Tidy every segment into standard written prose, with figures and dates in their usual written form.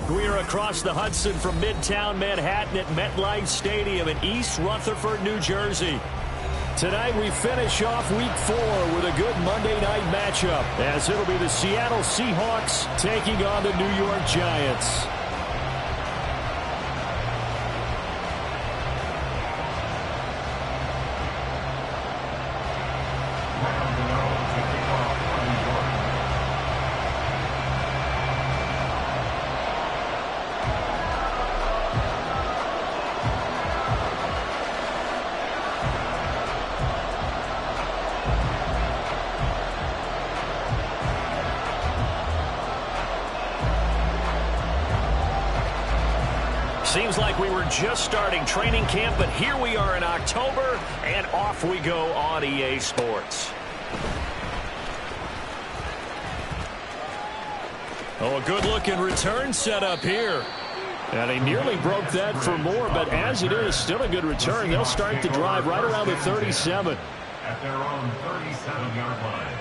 We are across the Hudson from Midtown Manhattan at MetLife Stadium in East Rutherford, New Jersey. Tonight we finish off Week 4 with a good Monday night matchup, as it'll be the Seattle Seahawks taking on the New York Giants. Seems like we were just starting training camp, but here we are in October, and off we go on EA Sports. Oh, a good-looking return set up here. And he nearly broke that for more, but as it is, still a good return. They'll start the drive right around the 37. At their own 37-yard line.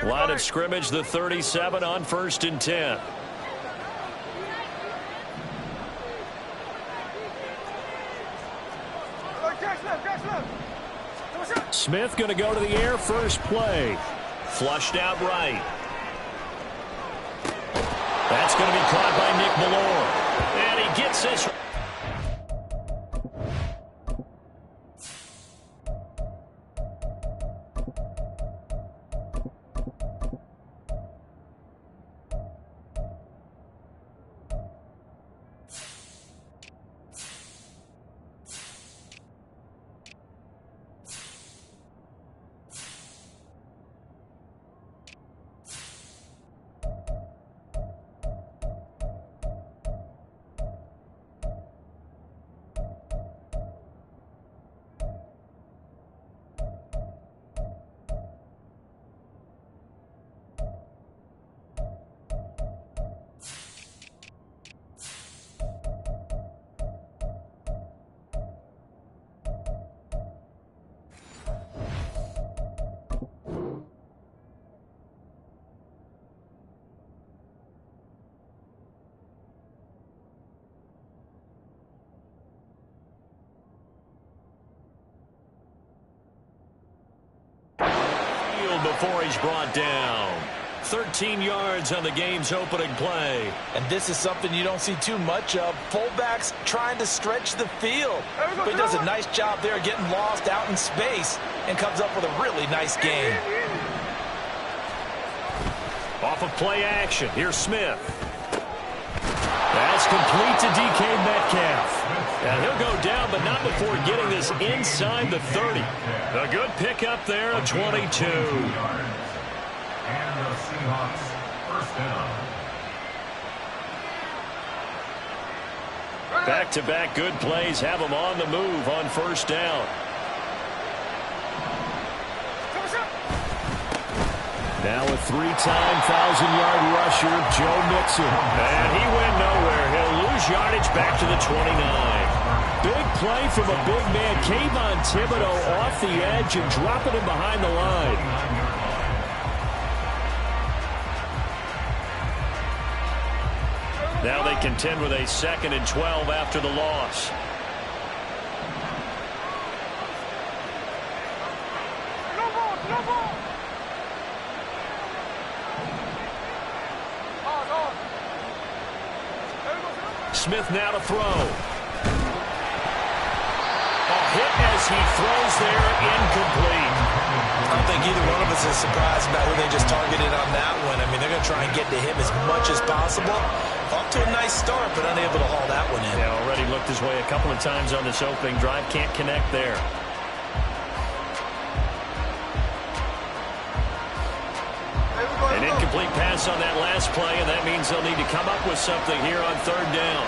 Line of scrimmage, the 37 on 1st and 10. Smith going to go to the air first play. Flushed out right. That's going to be caught by Nick Malone. And he gets this. Before he's brought down. 13 yards on the game's opening play. And this is something you don't see too much of. Fullbacks trying to stretch the field. But he does a nice job there getting lost out in space and comes up with a really nice game. Off of play action. Here's Smith. That's complete to DK Metcalf. And he'll go down, but not before getting this inside the 30. A good pickup there at 22. And the Seahawks first down. Back-to-back good plays have them on the move on first down. Now a three-time 1,000-yard rusher, Joe Mixon. And he went nowhere. He'll lose yardage back to the 29. big play from a big man. Kayvon Thibodeau off the edge and dropping him behind the line. Now they contend with a 2nd and 12 after the loss. Smith now to throw. Hit as he throws there, incomplete. I don't think either one of us is surprised about who they just targeted on that one. I mean, they're going to try and get to him as much as possible. Off to a nice start, but unable to haul that one in. Yeah, already looked his way a couple of times on this opening drive. Can't connect there. An incomplete pass on that last play, and that means they'll need to come up with something here on 3rd down.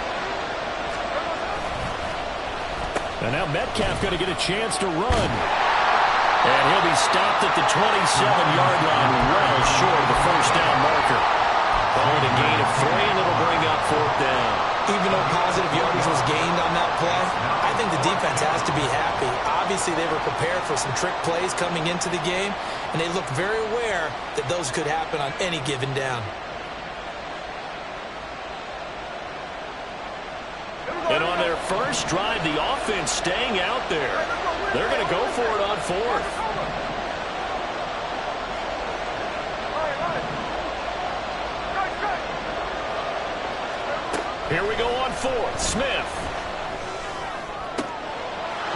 And now Metcalf going to get a chance to run. And he'll be stopped at the 27-yard line, well short of the 1st down marker. Calling a gain of 3, and it'll bring up 4th down. Even though positive yardage was gained on that play, I think the defense has to be happy. Obviously, they were prepared for some trick plays coming into the game, and they looked very aware that those could happen on any given down. And on their first drive, the offense staying out there. They're going to go for it on 4th. Here we go on 4th. Smith.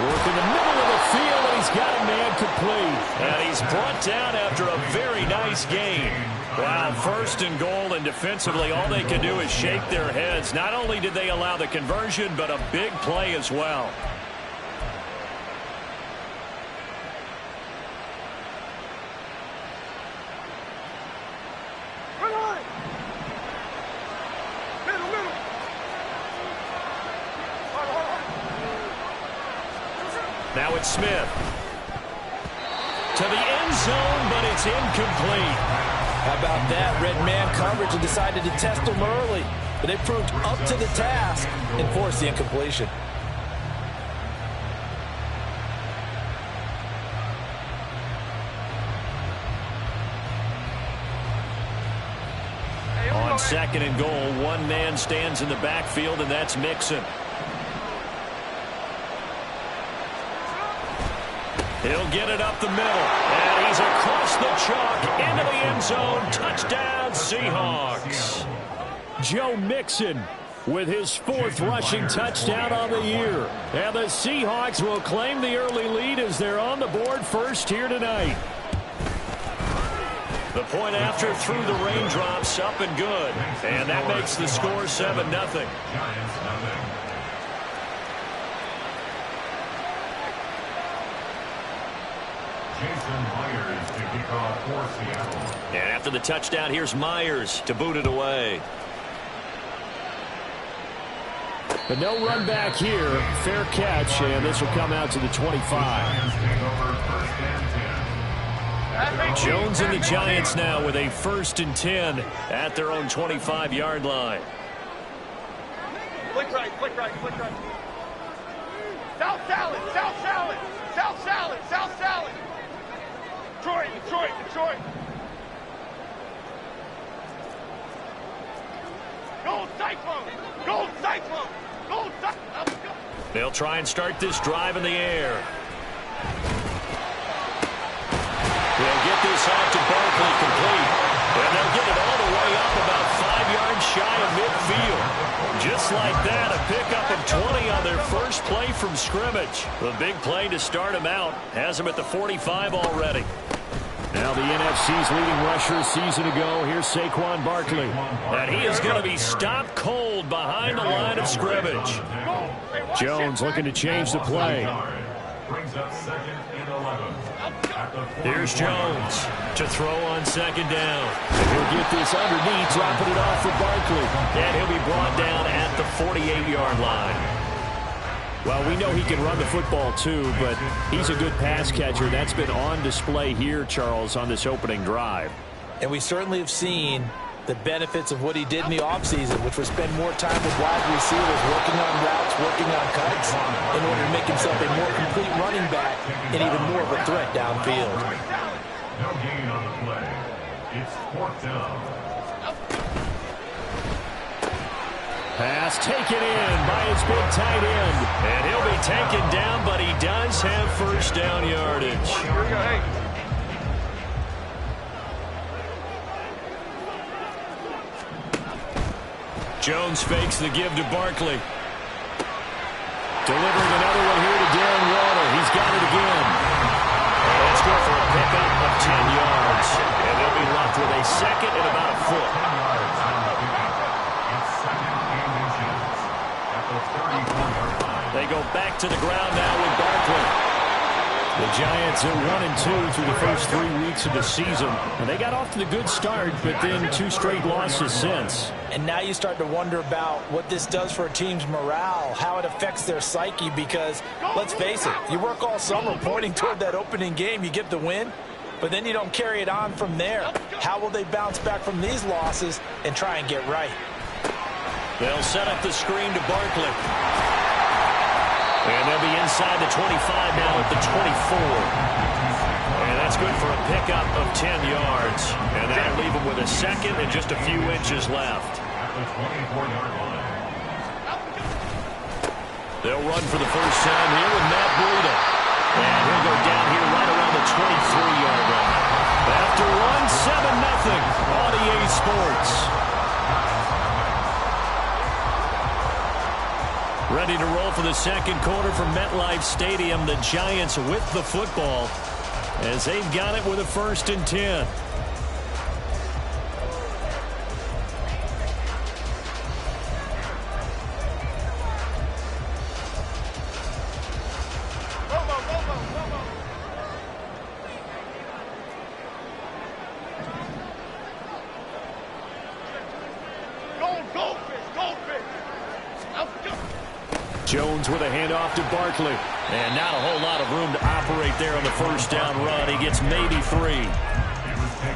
Work in the middle of the field, and he's got a man complete. And he's brought down after a very nice game. Wow, 1st and goal, and defensively, all they can do is shake their heads. Not only did they allow the conversion, but a big play as well. Now it's Smith. To the end zone, but it's incomplete. How about that? Red man coverage and decided to test them early. But they proved up to the task and forced the incompletion. On 2nd and goal, one man stands in the backfield, and that's Mixon. He'll get it up the middle, and he's across the chalk into the end zone. Touchdown, Seahawks. Joe Mixon with his 4th rushing touchdown on the year. And the Seahawks will claim the early lead as they're on the board first here tonight. The point after through the raindrops, up and good. And that makes the score 7-0. And after the touchdown, here's Myers to boot it away. But no run back here. Fair catch, and this will come out to the 25. Jones and the Giants now with a 1st and 10 at their own 25-yard line. Flick right, flick right, flick right. South salad, south salad, south salad, south salad. Detroit, Detroit, Detroit. Gold Cyclone, Gold Cyclone, Gold Cyclone. They'll try and start this drive in the air. They'll get this out to Barkley complete. And they'll get it all the way up about 5 yards shy of midfield. Just like that, a pickup of 20 on their first play from scrimmage. The big play to start them out has them at the 45 already. Now the NFC's leading rusher a season ago. Here's Saquon Barkley. And he is going to be stopped cold behind the line of scrimmage. Jones looking to change the play. Brings up 2nd and 11. Here's Jones to throw on 2nd down. He'll get this underneath, dropping it off for Barkley. And he'll be brought down at the 48-yard line. Well, we know he can run the football too, but he's a good pass catcher. That's been on display here, Charles, on this opening drive. And we certainly have seen the benefits of what he did in the offseason, which was spend more time with wide receivers, working on routes, working on cuts, in order to make himself a more complete running back and even more of a threat downfield. No gain on the play. It's fourth down. Pass taken in by his big tight end. And he'll be taken down, but he does have first down yardage. Here we go, hey. Jones fakes the give to Barkley. Delivering another one here to Darren Waller. He's got it again. And that's good for a pickup of 10 yards. And they'll be left with a second and about a foot. 10 yards on the pickup. It's second and inches at the 34-yard line. They go back to the ground now with Barkley. The Giants are 1-2 through the first 3 weeks of the season. And they got off to the good start, but then 2 straight losses since. And now you start to wonder about what this does for a team's morale, how it affects their psyche, because, let's face it, you work all summer pointing toward that opening game, you get the win, but then you don't carry it on from there. How will they bounce back from these losses and try and get right? They'll set up the screen to Barkley. And they'll be inside the 25 now at the 24. And that's good for a pickup of 10 yards. And that'll leave them with a second and just a few inches left. At the 24-yard line. They'll run for the first time here with Matt Breida. And he'll go down here right around the 23-yard line. After one, 7-0 on EA Sports. Ready to roll for the second quarter from MetLife Stadium. The Giants with the football as they've got it with a 1st and 10. Jones with a handoff to Barkley. And not a whole lot of room to operate there on the first down run. He gets maybe 3.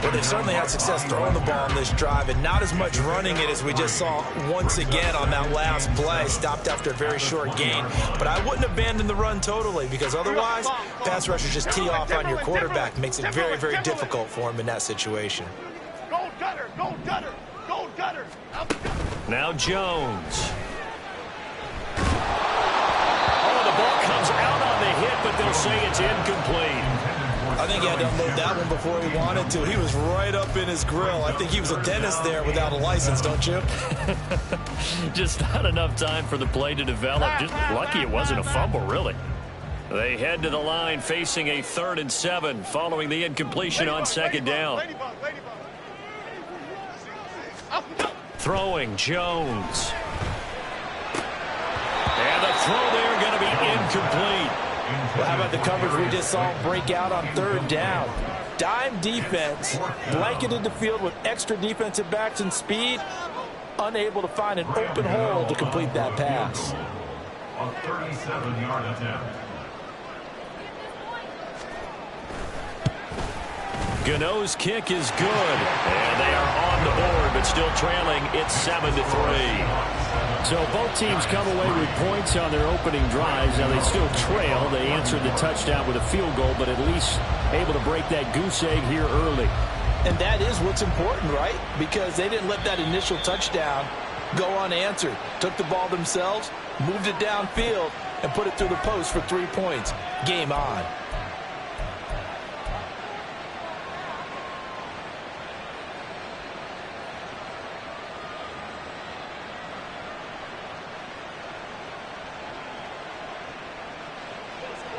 Well, they've certainly had success throwing the ball on this drive and not as much running it as we just saw once again on that last play. Stopped after a very short gain. But I wouldn't abandon the run totally, because otherwise, pass rushers just tee off on your quarterback. Makes it very, very difficult for him in that situation. Go gutter, go gutter, go gutter. Now Jones. Ball comes out on the hit, but they'll say it's incomplete. I think he had to unload that one before he wanted to. He was right up in his grill. I think he was a dentist there without a license, don't you? Just not enough time for the play to develop. Just lucky it wasn't a fumble, really. They head to the line facing a 3rd and 7 following the incompletion on second down. Throwing Jones. And the throw there going to be incomplete. Well, how about the coverage we just saw break out on 3rd down? Dime defense, blanketed the field with extra defensive backs and speed, unable to find an open hole to complete that pass. A 37-yard attempt. Gano's kick is good. And they are on the board, but still trailing. It's 7-3. So both teams come away with points on their opening drives. Now they still trail. They answered the touchdown with a field goal, but at least able to break that goose egg here early. And that is what's important, right? Because they didn't let that initial touchdown go unanswered. Took the ball themselves, moved it downfield, and put it through the post for 3 points. Game on.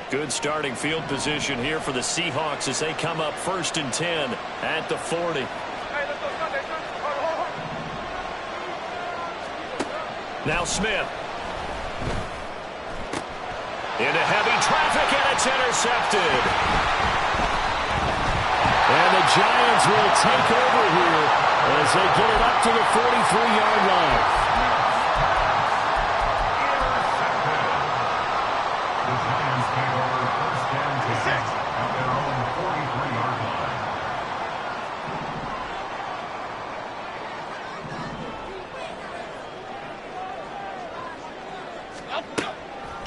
Good starting field position here for the Seahawks as they come up 1st and 10 at the 40. Now Smith. Into heavy traffic, and it's intercepted. And the Giants will take over here as they get it up to the 43-yard line.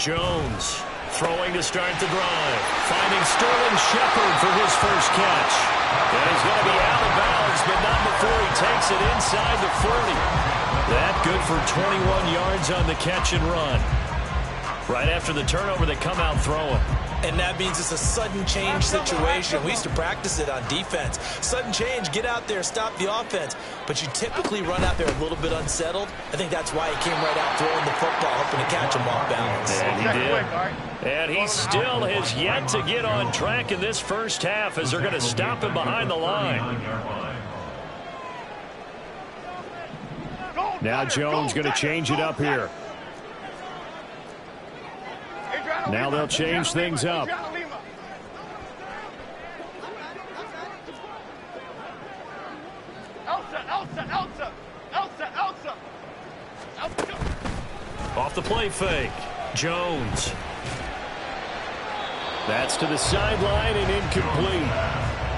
Jones throwing to start the drive. Finding Sterling Shepard for his first catch. And he's going to be out of bounds, but not before he takes it inside the 40. That good for 21 yards on the catch and run. Right after the turnover, they come out throwing. And that means it's a sudden change situation. We used to practice it on defense. Sudden change, get out there, stop the offense. But you typically run out there a little bit unsettled. I think that's why he came right out throwing the football, hoping to catch him off balance. And he did. And he still has yet to get on track in this first half as they're going to stop him behind the line. Now Jones going to change it up here. Now they'll change things up. Off the play fake. Jones. That's to the sideline and incomplete.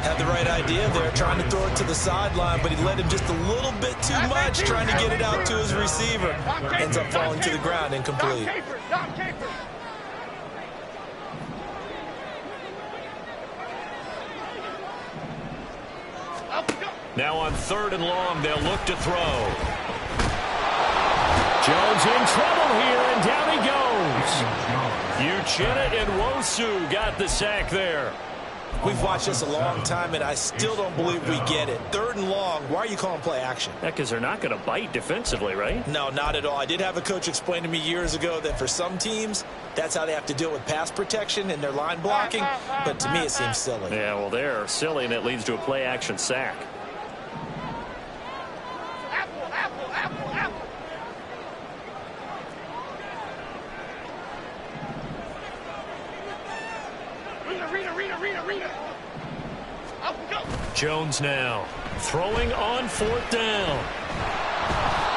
Had the right idea there, trying to throw it to the sideline, but he let him just a little bit too much, trying to get it out to his receiver. Ends up falling to the ground, incomplete. Now on 3rd and long, they'll look to throw. Jones in trouble here, and down he goes. Uchenna and Nwosu got the sack there. We've watched this a long time, and I still don't believe we get it. 3rd and long, why are you calling play action? Because they're not going to bite defensively, right? No, not at all. I did have a coach explain to me years ago that for some teams, that's how they have to deal with pass protection and their line blocking, but to me it seems silly. Yeah, well, they're silly, and it leads to a play action sack. Jones now throwing on 4th down.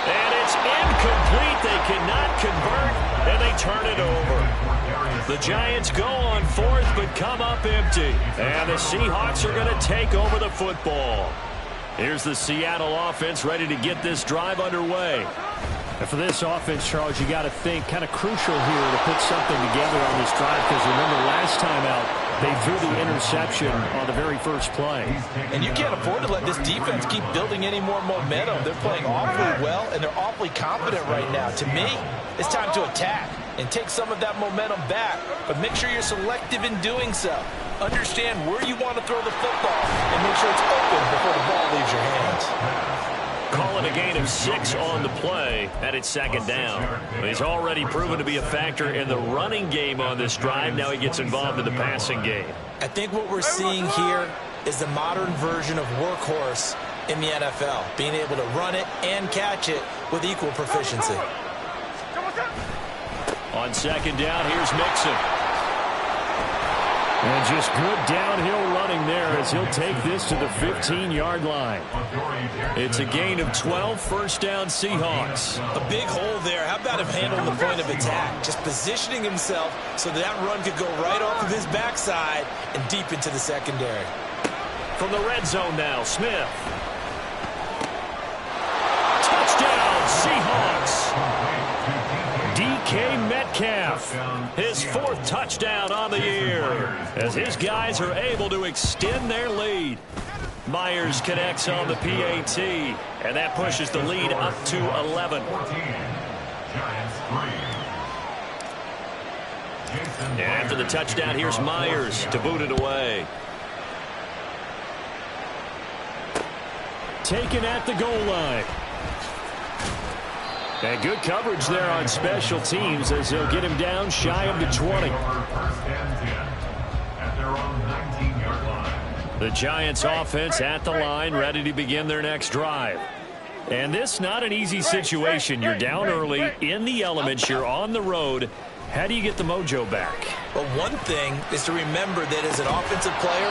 And it's incomplete. They cannot convert, and they turn it over. The Giants go on 4th, but come up empty. And the Seahawks are going to take over the football. Here's the Seattle offense ready to get this drive underway. And for this offense, Charles, you got to think kind of crucial here to put something together on this drive, because remember last time out, they threw the interception on the very first play. And you can't afford to let this defense keep building any more momentum. They're playing awfully well, and they're awfully confident right now. To me, it's time to attack and take some of that momentum back, but make sure you're selective in doing so. Understand where you want to throw the football and make sure it's open before the ball leaves your hands. Calling a gain of 6 on the play, and it's 2nd down. He's already proven to be a factor in the running game on this drive. Now he gets involved in the passing game. I think what we're seeing here is the modern version of workhorse in the NFL, being able to run it and catch it with equal proficiency. On 2nd down, here's Mixon. And just good downhill running there as he'll take this to the 15-yard line. It's a gain of 12, 1st down Seahawks. A big hole there. How about him handling the point of attack? Just positioning himself so that run could go right off of his backside and deep into the secondary. From the red zone now, Smith. Touchdown, Seahawks. DK Metcalf, his 4th touchdown on the year, as his guys are able to extend their lead. Myers connects on the PAT, and that pushes the lead up to 11. And after the touchdown, here's Myers to boot it away. Taken at the goal line. And good coverage there on special teams as they'll get him down shy of the 20. The Giants offense at the line, ready to begin their next drive. And this not an easy situation. You're down early, in the elements, you're on the road. How do you get the mojo back? Well, one thing is to remember that as an offensive player,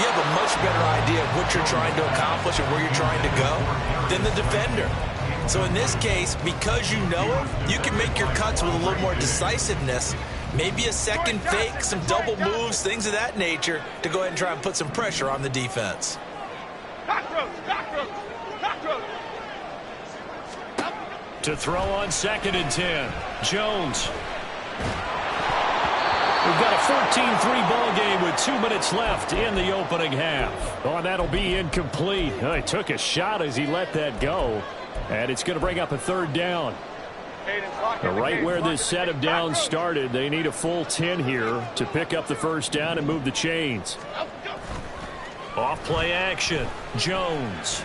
you have a much better idea of what you're trying to accomplish and where you're trying to go than the defender. So in this case, because you know it, you can make your cuts with a little more decisiveness, maybe a second fake, some double moves, things of that nature, to go ahead and try and put some pressure on the defense. To throw on 2nd and 10, Jones. We've got a 14-3 ball game with 2 minutes left in the opening half. Oh, and that'll be incomplete. Oh, he took a shot as he let that go. And it's going to bring up a third down. Right where this set of downs started, they need a full 10 here to pick up the first down and move the chains. Off play action. Jones.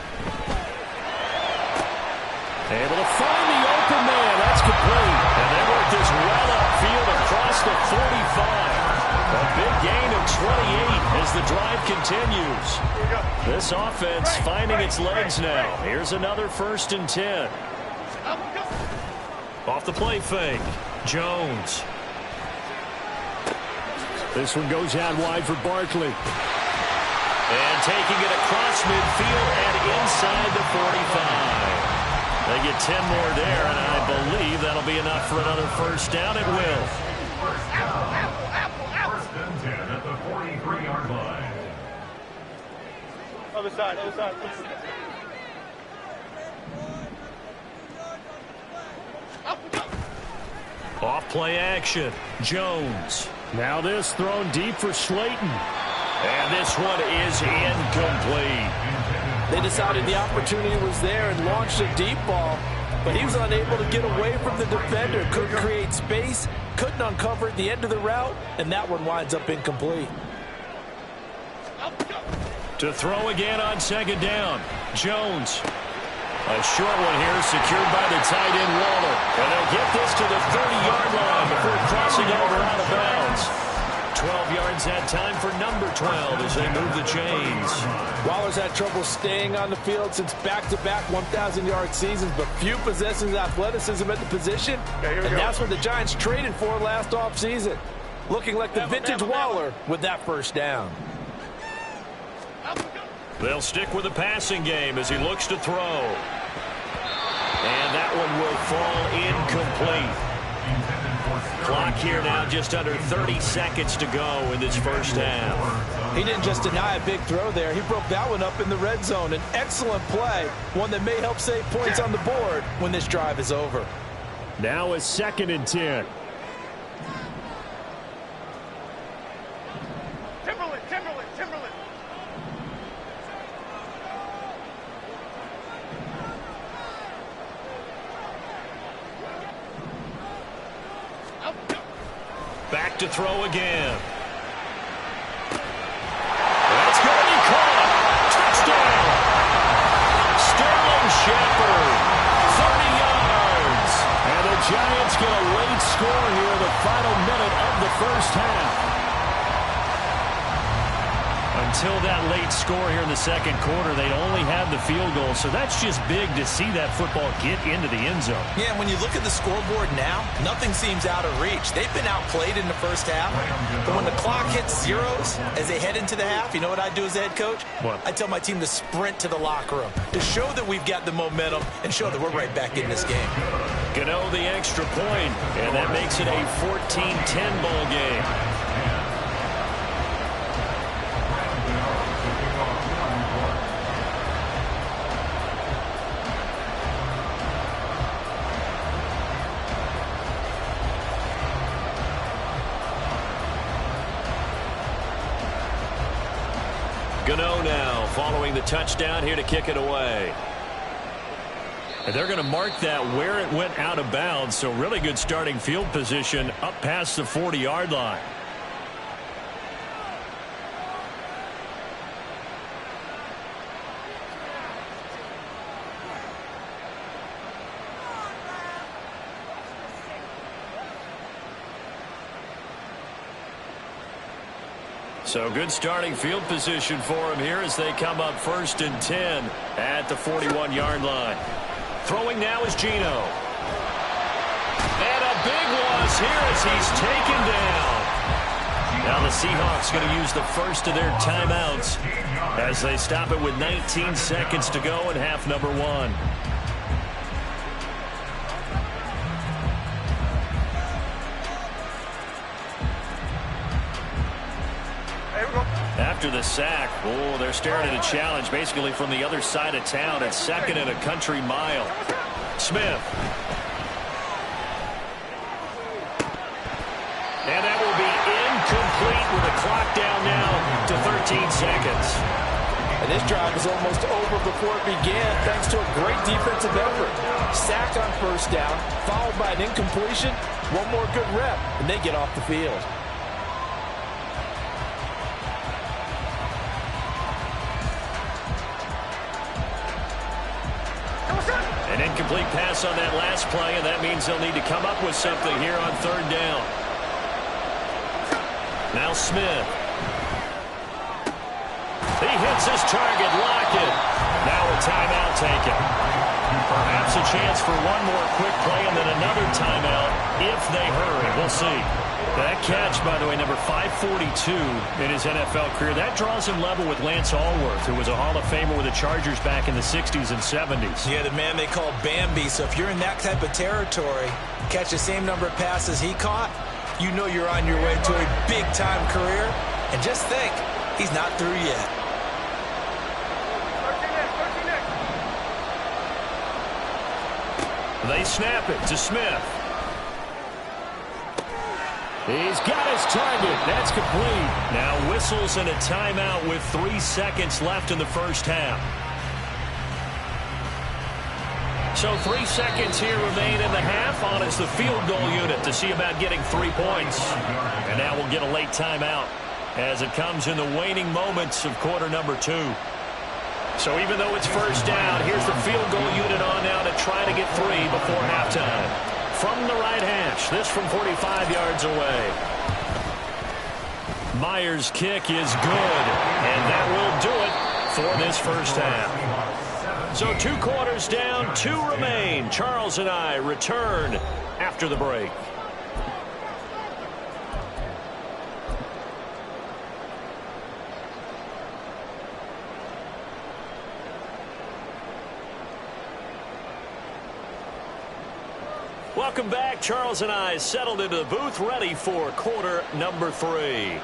Able to find the open man. That's complete. And they work this well upfield across the 45. A big gain of 28 as the drive continues. This offense finding its legs now. Here's another 1st and 10. Off the play fake. Jones. This one goes out wide for Barkley. And taking it across midfield and inside the 45. They get 10 more there, and I believe that'll be enough for another first down. It will. First and 10 at the 43-yard line. Other side, other side. Off play action. Jones. Now this thrown deep for Slayton. And this one is incomplete. They decided the opportunity was there and launched a deep ball, but he was unable to get away from the defender. Couldn't create space, couldn't uncover at the end of the route, and that one winds up incomplete. To throw again on 2nd down. Jones. A short one here secured by the tight end Waller. And they'll get this to the 30-yard line before crossing over out of bounds. 12 yards that time for number 12 as they move the chains. Waller's had trouble staying on the field since back-to-back 1,000-yard seasons, but few possessions athleticism at the position, and that's what the Giants traded for last offseason. Looking like the vintage Waller with that first down. They'll stick with the passing game as he looks to throw. And that one will fall incomplete. Clock here now just under 30 seconds to go in this first half. He didn't just deny a big throw there. He broke that one up in the red zone. An excellent play, one that may help save points on the board when this drive is over. Now a 2nd and 10. Timberland. Back to throw again. That's going to be caught. Touchdown. Sterling Shepard. 30 yards. And the Giants get a late score here in the final minute of the first half. Until that late score here in the second quarter, they'd only had the field goal. So that's just big to see that football get into the end zone. Yeah, when you look at the scoreboard now, nothing seems out of reach. They've been outplayed in the first half. But when the clock hits zeros as they head into the half, you know what I do as a head coach? What? I tell my team to sprint to the locker room to show that we've got the momentum and show that we're right back in this game. Gano the extra point, and that makes it a 14-10 ball game. Gano now following the touchdown here to kick it away. And they're going to mark that where it went out of bounds, so really good starting field position up past the 40-yard line. So good starting field position for him here as they come up 1st and 10 at the 41-yard line. Throwing now is Geno. And a big loss here as he's taken down. Now the Seahawks going to use the first of their timeouts as they stop it with 19 seconds to go in half number 1. After the sack, oh, they're staring at a challenge basically from the other side of town at 2nd and a country mile. Smith. And that will be 15 seconds. And this drive is almost over before it began thanks to a great defensive effort. Sack on first down, followed by an incompletion. One more good rep, and they get off the field. An incomplete pass on that last play, and that means they'll need to come up with something here on third down. Now Smith. He hits his target, Lockett. Now a timeout taken. Perhaps a chance for one more quick play and then another timeout if they hurry. We'll see. That catch, by the way, number 542 in his NFL career, that draws him level with Lance Allworth, who was a Hall of Famer with the Chargers back in the 60s and 70s. Yeah, the man they call Bambi. So if you're in that type of territory, catch the same number of passes he caught, you know you're on your way to a big-time career. And just think, he's not through yet. They snap it to Smith. He's got his target. That's complete. Now whistles and a timeout with 3 seconds left in the first half. So 3 seconds here remain in the half. On it's the field goal unit to see about getting 3 points. And now we'll get a late timeout as it comes in the waning moments of quarter number 2. So even though it's first down, here's the field goal unit on now to try to get 3 before halftime. From the right hash, this from 45 yards away. Myers' kick is good, and that will do it for this first half. So 2 quarters down, 2 remain. Charles and I return after the break. Welcome back. Charles and I settled into the booth, ready for quarter number 3.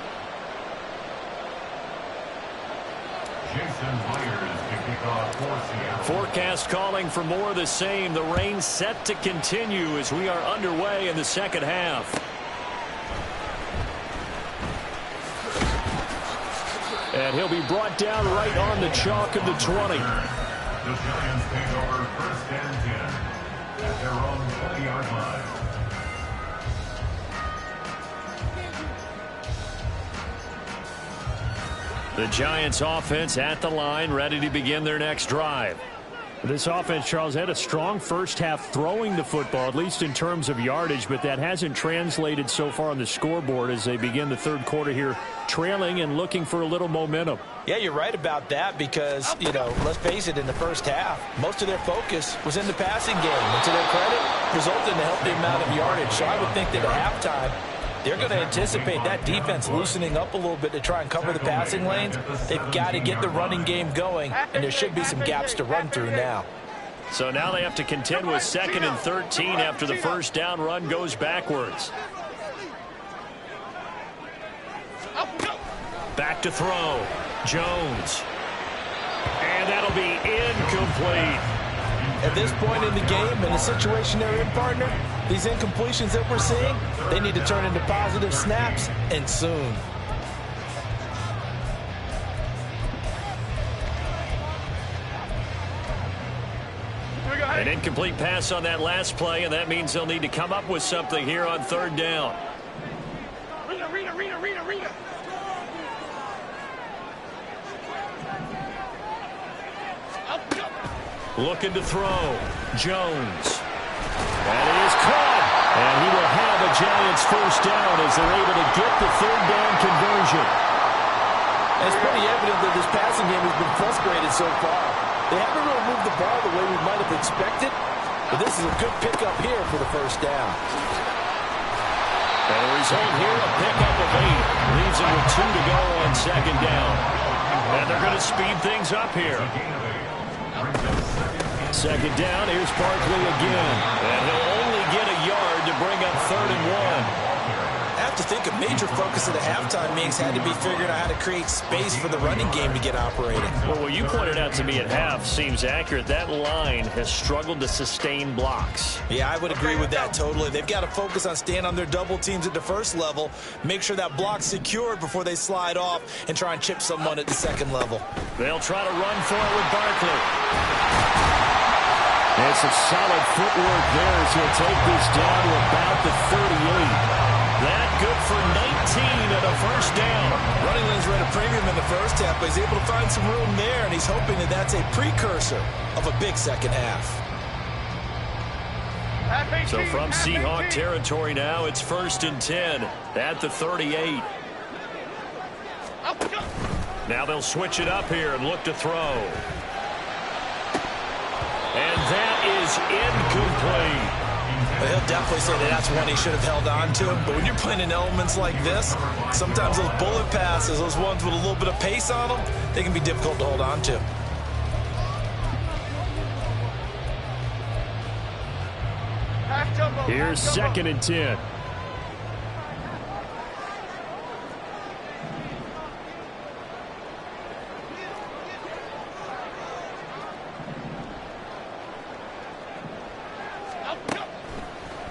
Forecast calling for more of the same. The rain set to continue as we are underway in the second half. And he'll be brought down right on the chalk of the 20. The Giants take over first and 10 at their own 20-yard line. The Giants offense at the line, ready to begin their next drive. This offense, Charles, had a strong first half throwing the football, at least in terms of yardage, but that hasn't translated so far on the scoreboard as they begin the third quarter here, trailing and looking for a little momentum. Yeah, you're right about that because, let's face it, in the first half, most of their focus was in the passing game. And to their credit, resulted in a healthy amount of yardage. So I would think that at halftime, they're going to anticipate that defense loosening up a little bit to try and cover the passing lanes. They've got to get the running game going, and there should be some gaps to run through now. So now they have to contend with 2nd and 13 after the first down run goes backwards. Back to throw. Jones. And that'll be incomplete. At this point in the game, in the situation they're in, partner, these incompletions that we're seeing, they need to turn into positive snaps, and soon. An incomplete pass on that last play, and that means they'll need to come up with something here on third down. Rita. Looking to throw. Jones. And it is caught. And he will have a Giants first down as they're able to get the third down conversion. It's pretty evident that this passing game has been frustrated so far. They haven't really moved the ball the way we might have expected, but this is a good pickup here for the first down. And the result here, a pickup of 8. Leaves him with 2 to go on second down. And they're going to speed things up here. Second down, here's Barkley again. And he'll only get a yard to bring up 3rd and 1. have to think a major focus of the halftime meetings had to be figuring out how to create space for the running game to get operating. Well, what you pointed out to me at half seems accurate. That line has struggled to sustain blocks. Yeah, I would agree with that totally. They've got to focus on staying on their double teams at the first level, make sure that block's secured before they slide off and try and chip someone at the second level. They'll try to run for it with Barkley. And some solid footwork there as he'll take this down to about the 38. That good for 19 and a first down. Running lanes were at a premium in the first half, but he's able to find some room there, and he's hoping that that's a precursor of a big second half. So from Seahawk territory now, it's 1st and 10 at the 38. Now they'll switch it up here and look to throw. And that is incomplete. But he'll definitely say that that's one he should have held on to. But when you're playing in elements like this, sometimes those bullet passes, those ones with a little bit of pace on them, they can be difficult to hold on to. Here's 2nd and 10.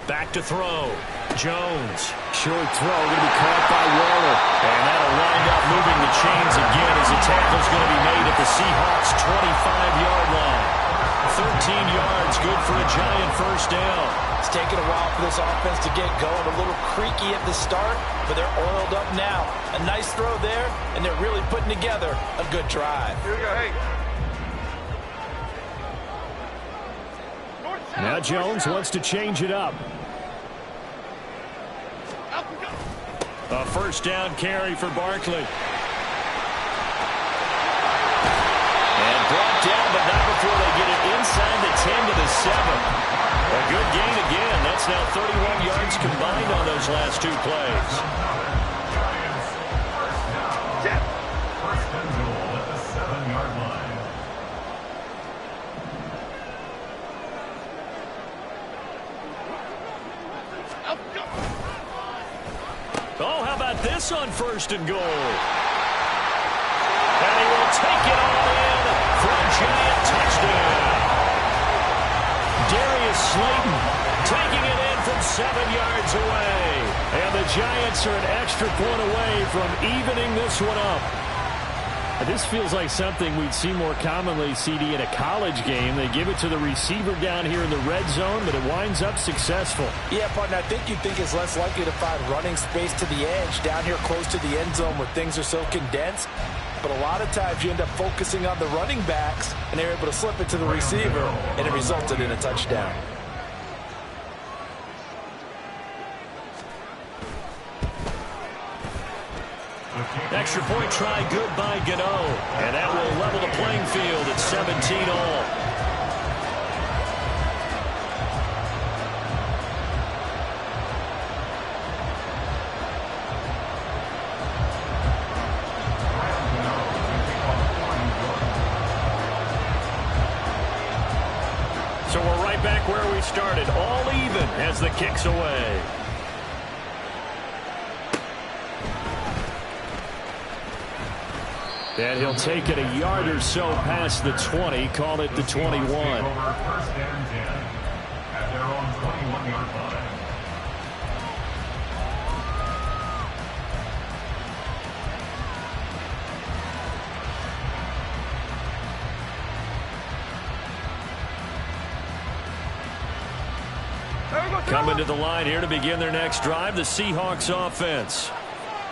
Back to throw. Jones. Short throw, going to be caught by Waller. And that'll wind up moving the chains again as the tackle's going to be made at the Seahawks' 25-yard line. 13 yards, good for a giant first down. It's taken a while for this offense to get going. A little creaky at the start, but they're oiled up now. A nice throw there, and they're really putting together a good drive. Here we go, hey. Now Jones wants to change it up. A first down carry for Barkley. And brought down, but not before they get it inside the 10 to the 7. A good gain again. That's now 31 yards combined on those last two plays. First and goal at the 7-yard line. Oh, how about this on 1st and goal? And he will take it all in for a giant touchdown. Darius Slayton taking it in from 7 yards away. And the Giants are an extra point away from evening this one up. This feels like something we'd see more commonly, CD, in a college game. They give it to the receiver down here in the red zone, but it winds up successful. Yeah, partner, I think you'd think it's less likely to find running space to the edge down here close to the end zone where things are so condensed. But a lot of times you end up focusing on the running backs, and they're able to slip it to the receiver, and it resulted in a touchdown. Extra point try good by Gano. And that will level the playing field at 17 all. So we're right back where we started. All even as the kick's away. And he'll take it a yard or so past the 20, call it the 21. First and 10 at their own 21-yard line. Coming to the line here to begin their next drive, the Seahawks offense.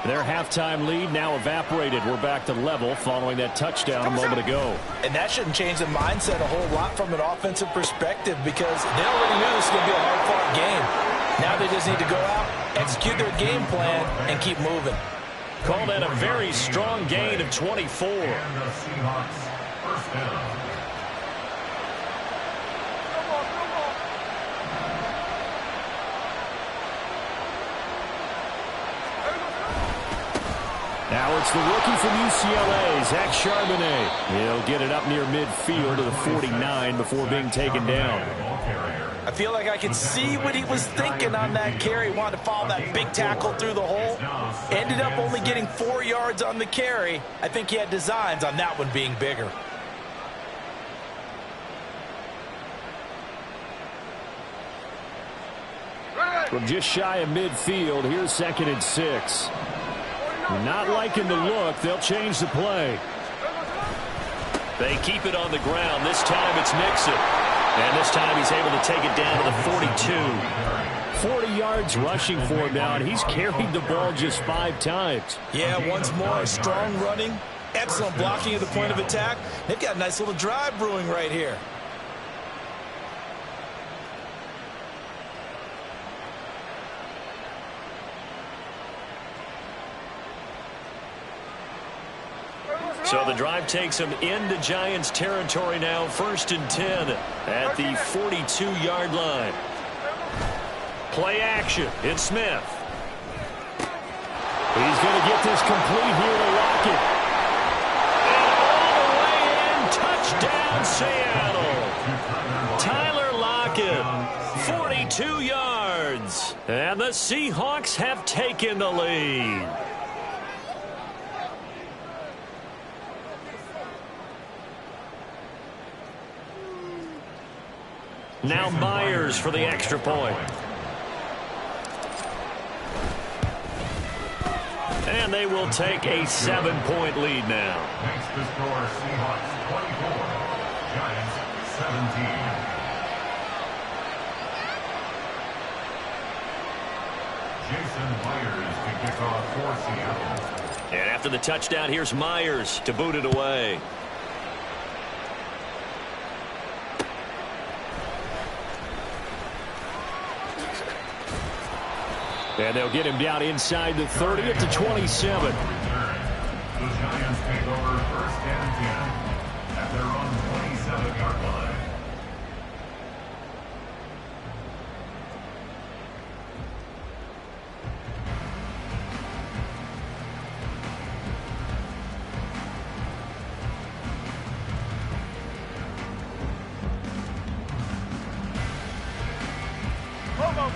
Their halftime lead now evaporated. We're back to level following that touchdown a moment ago. And that shouldn't change the mindset a whole lot from an offensive perspective because they already knew this was going to be a hard-fought game. Now they just need to go out, execute their game plan, and keep moving. Call that a very strong gain of 24. And the Seahawks first down. Now it's the rookie from UCLA, Zach Charbonnet. He'll get it up near midfield to the 49 before being taken down. Ball carrier. I feel like I could see what he was thinking on that carry. He wanted to follow that big tackle through the hole. Ended up only getting 4 yards on the carry. I think he had designs on that one being bigger. From just shy of midfield, here's 2nd and 6. Not liking the look. They'll change the play. They keep it on the ground. This time it's Nixon. And this time he's able to take it down to the 42. 40 yards rushing for him now, and he's carried the ball just 5 times. Yeah, once more, strong running, excellent blocking at the point of attack. They've got a nice little drive brewing right here. So the drive takes him into Giants territory now, 1st and 10 at the 42-yard line. Play action. It's Smith. He's going to get this complete here to Lockett. And all the way in, touchdown Seattle. Tyler Lockett, 42 yards. And the Seahawks have taken the lead. Now Myers for the extra point. And they will take a 7-point lead now. Makes the score Seahawks 24, Giants 17. Jason Myers to kick off for Seattle. And after the touchdown, here's Myers to boot it away. And they'll get him down inside the 30 at the 27. The Giants take over 1st and 10 at their own 27-yard line.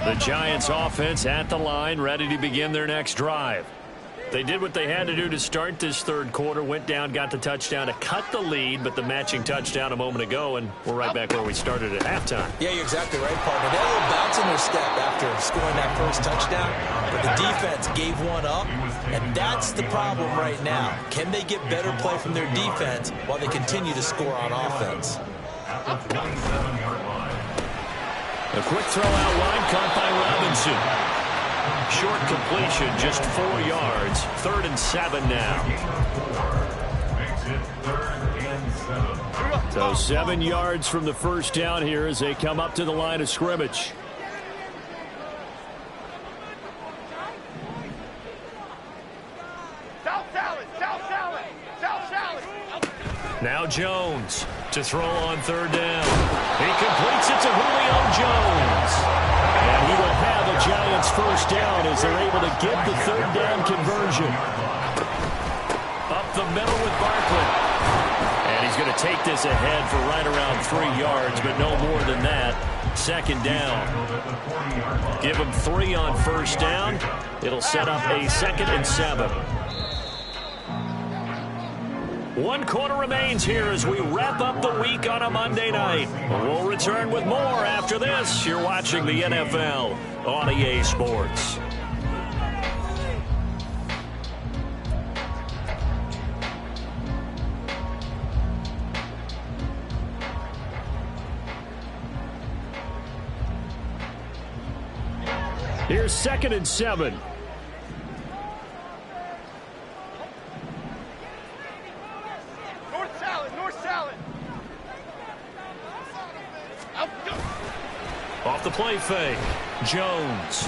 The Giants offense at the line, ready to begin their next drive. They did what they had to do to start this 3rd quarter, went down, got the touchdown to cut the lead, but the matching touchdown a moment ago, and we're right back where we started at halftime. Yeah, you're exactly right, partner. They had a little bounce in their step after scoring that first touchdown, but the defense gave one up, and that's the problem right now. Can they get better play from their defense while they continue to score on offense? At the 27-yard line. A quick throw out wide, caught by Robinson. Short completion, just 4 yards. 3rd and 7 now. Makes it 3rd and 7. So 7 yards from the first down here as they come up to the line of scrimmage. South salad, south salad, south salad. Now Jones to throw on 3rd down. He completes it to Julio Jones. And he will have a Giants first down as they're able to get the 3rd down conversion. Up the middle with Barkley. And he's going to take this ahead for right around 3 yards, but no more than that. 2nd down. Give him 3 on first down. It'll set up a 2nd and 7. 1 quarter remains here as we wrap up the week on a Monday night. We'll return with more after this. You're watching the NFL on EA Sports. Here's 2nd and 7. Off the play fake, Jones.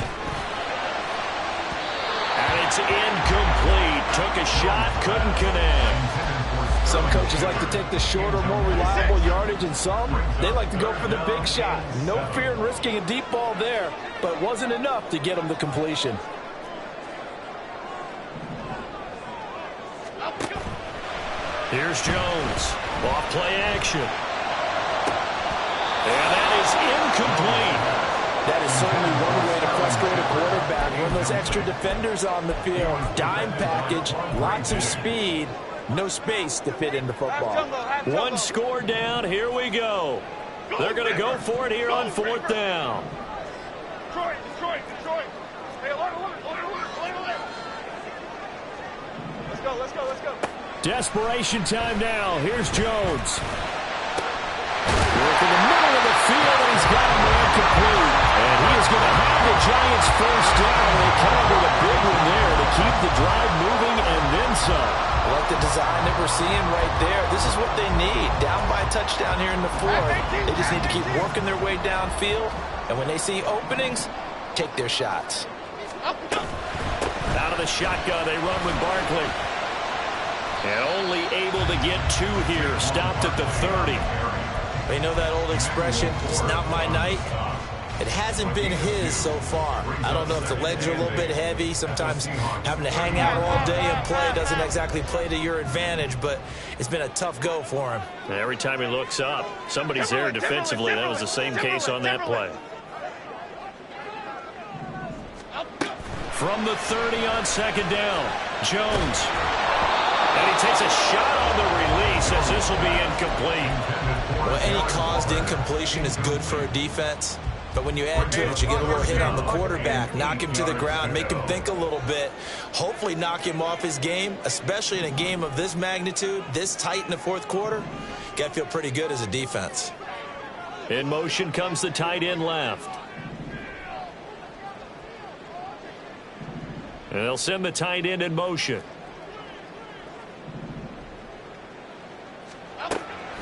And it's incomplete. Took a shot, couldn't connect. Some coaches like to take the shorter, more reliable yardage, and some, they like to go for the big shot. No fear in risking a deep ball there, but wasn't enough to get them the completion. Here's Jones. Off play action. And that is incomplete. That is certainly one way to frustrate a quarterback. When those extra defenders on the field, dime package, lots of speed, no space to fit into football. One score down. Here we go. They're going to go for it here on 4th down. Detroit. Hey, alert. Let's go. Desperation time now. Here's Jones. Working the middle of the field, and he's got a man complete. And he is going to have the Giants first down. They come up with a big one there to keep the drive moving and then some. I like the design that we're seeing right there. This is what they need. Down by a touchdown here in the 4th. They just need to keep working their way downfield. And when they see openings, take their shots. Out of the shotgun, they run with Barkley. And only able to get 2 here. Stopped at the 30. They know that old expression, it's not my night. It hasn't been his so far. I don't know if the legs are a little bit heavy. Sometimes having to hang out all day and play doesn't exactly play to your advantage, but it's been a tough go for him. Every time he looks up, somebody's there defensively. That was the same case on that play. From the 30 on 2nd down, Jones. And he takes a shot on the release as this will be incomplete. Well, any caused incompletion is good for a defense. But when you add to it, you get a little hit on the quarterback, knock him to the ground, make him think a little bit, hopefully knock him off his game, especially in a game of this magnitude, this tight in the 4th quarter. You got to feel pretty good as a defense. In motion comes the tight end left. And they'll send the tight end in motion.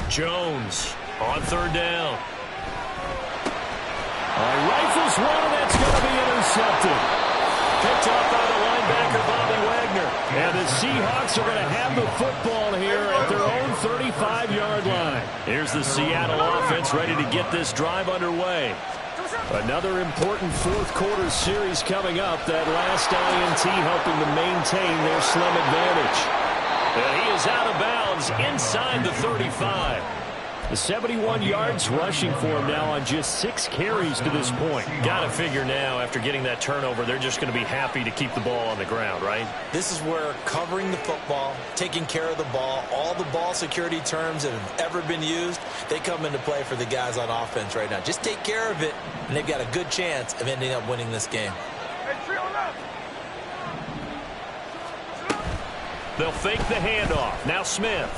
Jones on 3rd down. Rifles one, and that's going to be intercepted. Picked off by the linebacker, Bobby Wagner. And the Seahawks are going to have the football here at their own 35-yard line. Here's the Seattle offense ready to get this drive underway. Another important 4th quarter series coming up. That last INT helping to maintain their slim advantage. And he is out of bounds inside the 35. The 71 yards rushing for him now on just 6 carries to this point. Got to figure now, after getting that turnover, they're just going to be happy to keep the ball on the ground, right? This is where covering the football, taking care of the ball, all the ball security terms that have ever been used, they come into play for the guys on offense right now. Just take care of it, and they've got a good chance of ending up winning this game. They'll fake the handoff. Now Smith.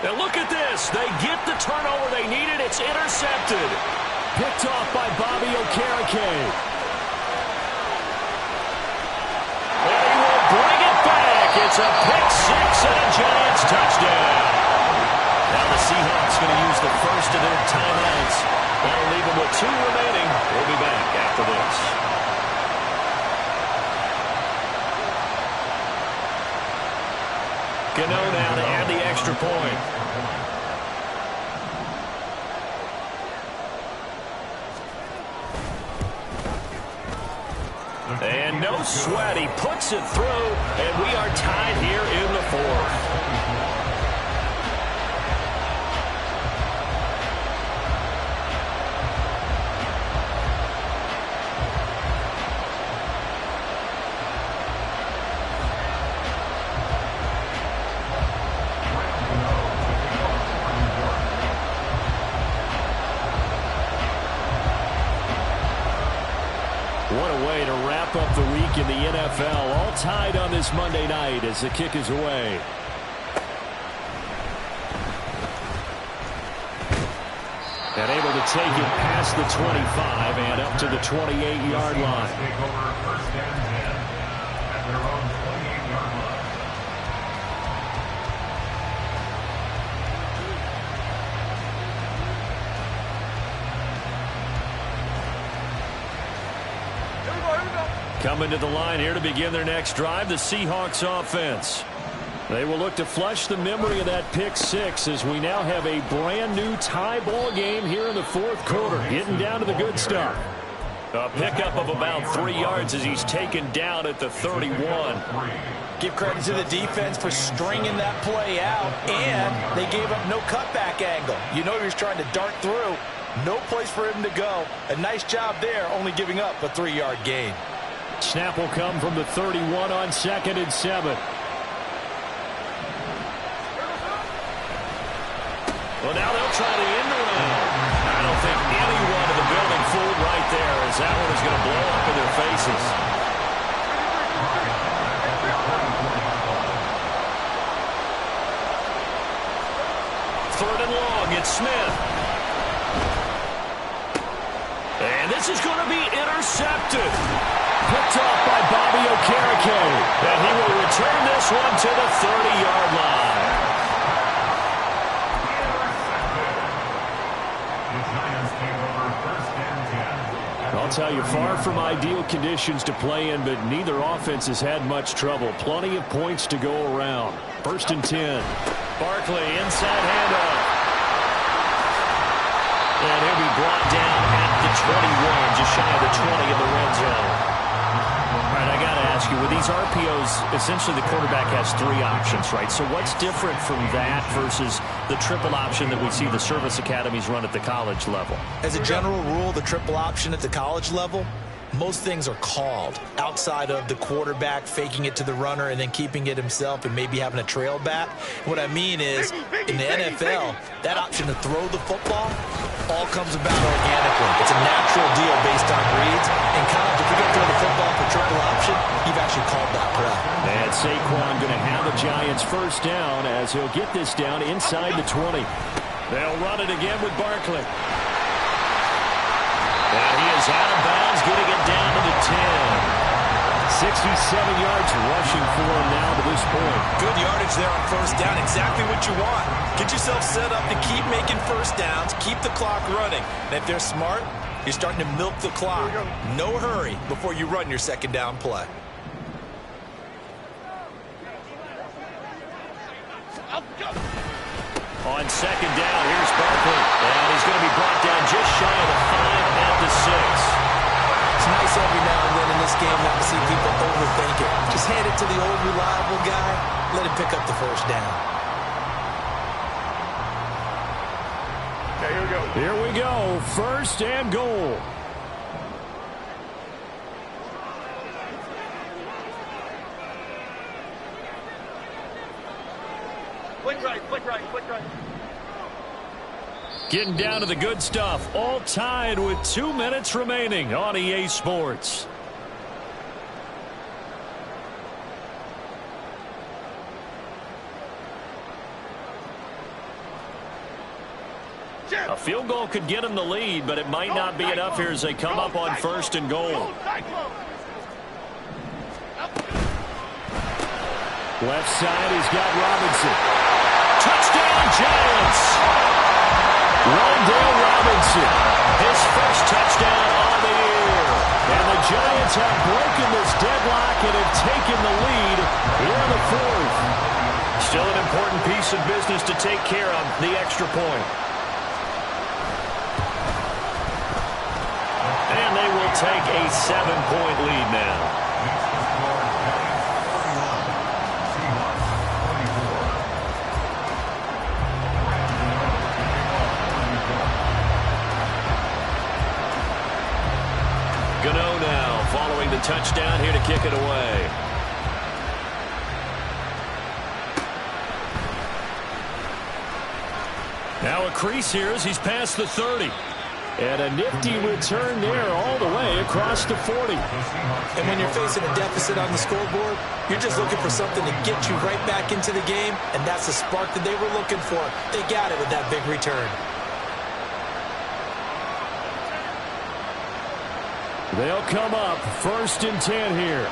And look at this. They get the turnover they needed. It's intercepted. Picked off by Bobby Okereke. And he will bring it back. It's a pick 6 and a Giants touchdown. Now the Seahawks going to use the first of their timeouts. That'll leave them with 2 remaining. We'll be back after this. Gano now to add the extra point. And no sweat. He puts it through, and we are tied here in the 4th. What a way to wrap up the week in the NFL. All tied on this Monday night as the kick is away. And able to take it past the 25 and up to the 28-yard line. Take over 1st and 10 at their own 28-yard line. Coming to the line here to begin their next drive, the Seahawks offense. They will look to flush the memory of that pick 6 as we now have a brand new tie ball game here in the 4th quarter. Getting down to the good stuff. A pickup of about 3 yards as he's taken down at the 31. Give credit to the defense for stringing that play out, and they gave up no cutback angle. You know he was trying to dart through. No place for him to go. A nice job there, only giving up a 3-yard gain. Snap will come from the 31 on 2nd and 7. Well, now they'll try the end around. I don't think anyone in the building fooled right there, as that one is going to blow up in their faces. Third and long, it's Smith. And this is going to be intercepted. Picked off by Bobby Okereke. And he will return this one to the 30-yard line. I'll tell you, far from ideal conditions to play in, but neither offense has had much trouble. Plenty of points to go around. 1st and 10. Barkley, inside handoff. And he'll be brought down at the 21, just shy of the 20 in the red zone. All right, I got to ask you, with these RPOs, essentially the quarterback has 3 options, right? So what's different from that versus the triple option that we see the service academies run at the college level? As a general rule, the triple option at the college level, most things are called outside of the quarterback faking it to the runner and then keeping it himself and maybe having a trail back. What I mean is, in the NFL, that option to throw the football all comes about organically. It's a natural deal based on reads. In college, if you're going to throw the football for triple option, you've actually called that play. And Saquon going to have the Giants first down as he'll get this down inside the 20. They'll run it again with Barkley. And he is out of bounds, getting it down to the 10. 67 yards rushing for him now to this point. Good yardage there on first down. Exactly what you want. Get yourself set up to keep making first downs, keep the clock running. And if they're smart, you're starting to milk the clock. No hurry before you run your second down play. On second down, here's Barkley. And he's going to be brought down just shy of the 5 at the 6. It's nice every now and then in this game not to see people overthink it. Just hand it to the old reliable guy. Let him pick up the first down. Okay, here we go. Here we go. 1st and goal. Flick right, flick right, flick right. Getting down to the good stuff. All tied with 2 minutes remaining on EA Sports. A field goal could get them the lead, but it might not be enough here as they come up on 1st and goal. Left side, he's got Robinson. Touchdown, Giants! Rondale Robinson, his first touchdown on the year. And the Giants have broken this deadlock and have taken the lead here in the 4th. Still an important piece of business to take care of, the extra point. And they will take a 7-point lead now. Gano now following the touchdown here to kick it away. Now a crease here as he's past the 30. And a nifty return there all the way across the 40. And when you're facing a deficit on the scoreboard, you're just looking for something to get you right back into the game, and that's the spark that they were looking for. They got it with that big return. They'll come up 1st and 10 here.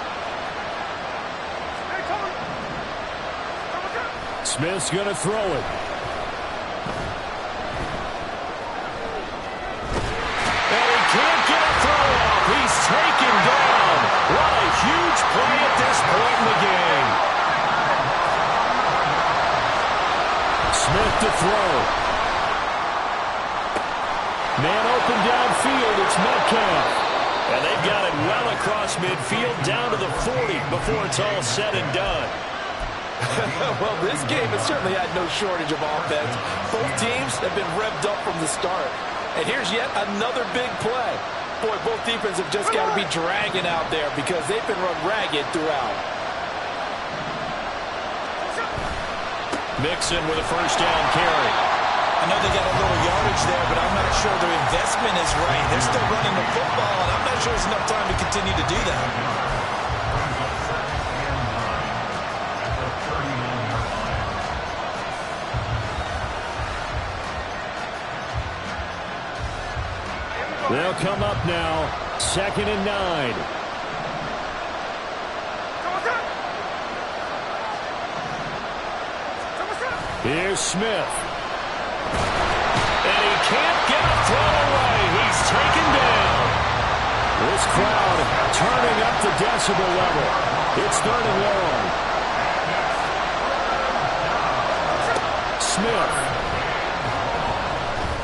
Smith's going to throw it. And he can't get a throw off. He's taken down. What a huge play at this point in the game. Smith to throw. Man open downfield. It's Metcalf. And they've got it well across midfield down to the 40 before it's all said and done. Well, this game has certainly had no shortage of offense. Both teams have been revved up from the start. And here's yet another big play. Boy, both defenses have just got to be dragging out there because they've been run ragged throughout. Mixon with a first down carry. I know they got a little yardage there, but I'm not sure their investment is right. They're still running the football, and I'm not sure there's enough time to continue to do that. They'll come up now, 2nd and 9. Here's Smith. And he can't get a throw away. He's taken down. This crowd turning up the decibel level. It's 3rd and long. Smith.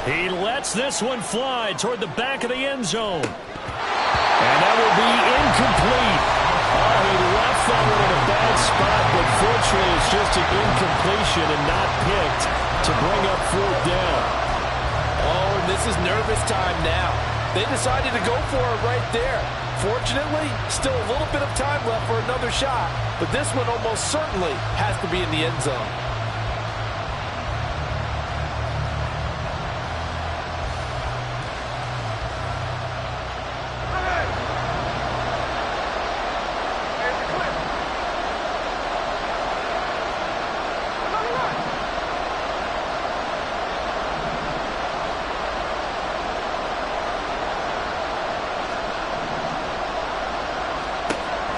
He lets this one fly toward the back of the end zone. And that will be incomplete. Oh, he left that one in a bad spot, but fortunately it's just an incompletion and not picked to bring up 4th down. Oh, and this is nervous time now. They decided to go for it right there. Fortunately, still a little bit of time left for another shot, but this one almost certainly has to be in the end zone.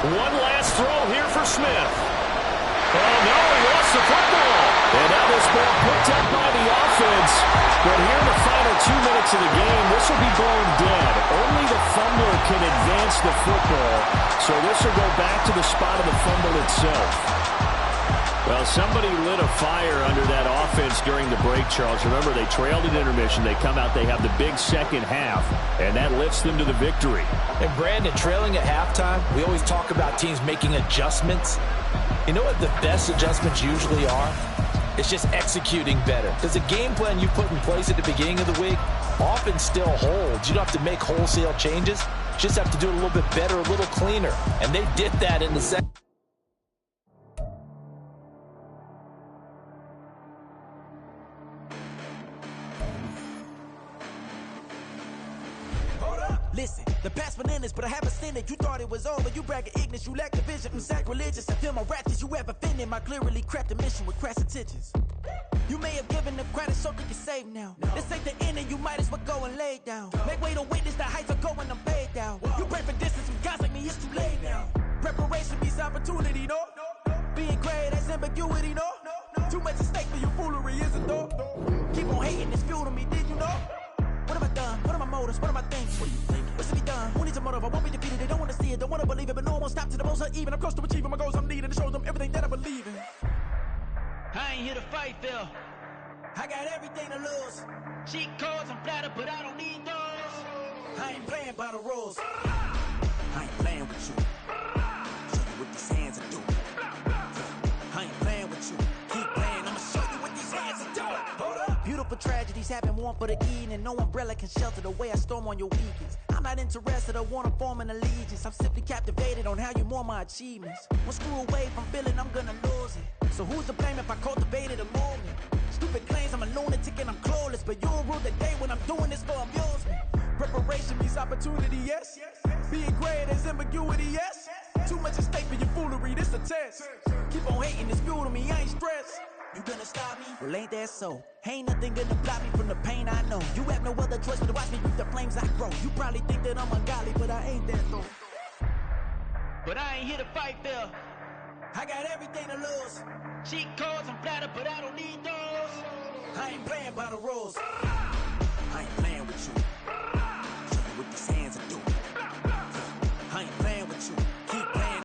One last throw here for Smith. Oh, no, he lost the football. And now this ball picked up by the offense. But here in the final 2 minutes of the game, this will be blown dead. Only the fumbler can advance the football. So this will go back to the spot of the fumble itself. Well, somebody lit a fire under that offense during the break, Charles. Remember, they trailed at intermission. They come out, they have the big second half, and that lifts them to the victory. And Brandon, trailing at halftime, we always talk about teams making adjustments. You know what the best adjustments usually are? It's just executing better. Because the game plan you put in place at the beginning of the week often still holds. You don't have to make wholesale changes. You just have to do it a little bit better, a little cleaner. And they did that in the second. Listen, the past bananas, but I haven't seen it. You thought it was over, you bragging ignorance, you lack the vision. Sacrilegious, I feel my wrath. You ever offended my clearly crafted mission with crass intentions. You may have given them credit so they can save now. This ain't the end and you might as well go and lay down. Make way to witness the heights are going, I'm paid down. You pray for distance with guys like me, it's too late now. Preparation means opportunity, no? Being great, that's ambiguity, no? Too much at stake for your foolery, isn't though? Keep on hating, it's fuel to me, did you know? What have I done? What are my motives? What am I thinking? What do you think? What's to be done? Who needs a motive? I won't be defeated. They don't want to see it, don't want to believe it, but no one won't stop to the most even. I'm close to achieving my goals. I'm needing to show them everything that I believe in. I ain't here to fight, Phil. I got everything to lose. Cheat codes, I'm flattered, but I don't need those. I ain't playing by the rules. I ain't playing with you. Show you what these hands are doing. I ain't playing with you. Keep playing, I'ma show you what these hands are doing. Hold up. Beautiful tragedies happen, one for the eating, and no umbrella can shelter the way I storm on your weekends. I'm not interested, I wanna form an allegiance. I'm simply captivated on how you more my achievements. One screw away from feeling I'm gonna lose it. So who's to blame if I cultivated a movement? Stupid claims I'm a lunatic and I'm clueless, but you'll rule the day when I'm doing this for amusement. Preparation means opportunity, yes. Being great is ambiguity, yes. Too much at stake for your foolery, this a test. Keep on hating, it's fuel to me, I ain't stressed. You gonna stop me? Well, ain't that so? Ain't nothing gonna block me from the pain I know. You have no other choice but to watch me reap the flames I grow. You probably think that I'm ungodly, but I ain't that though. But I ain't here to fight, Phil. I got everything to lose. Cheat codes, I'm flattered, but I don't need those. I ain't playing by the rules.